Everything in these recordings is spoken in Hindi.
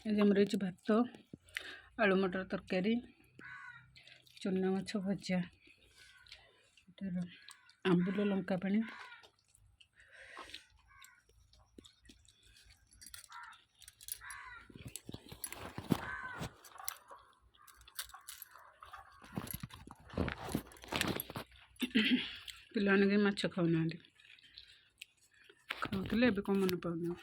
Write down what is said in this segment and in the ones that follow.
आमर रही भात आलू मटर तरकारी चूना माछ भजा आंबुल लंका पानी पिलाने के माछ खाऊना खाऊले ए कौन मन पाऊना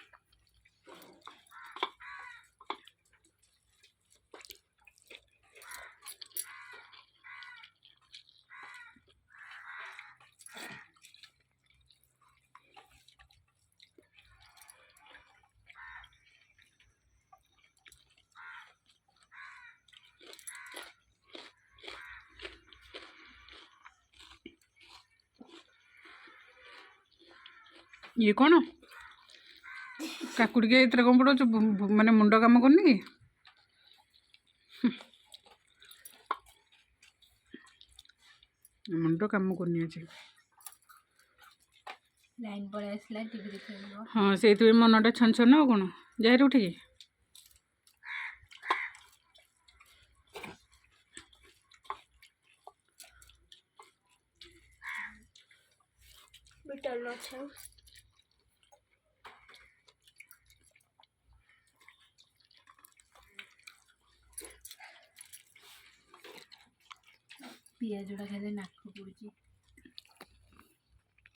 ये कौन काकुड़ के इतने कौन पड़ो माने मुंड काम करनी मुंड काम करनी अच्छे लाइन पर आसला टीवी देखियो हाँ से मनटा छन छन आ कौन जाए उठिकी बिटल अच्छा पियाज खाइले नाक पड़ुची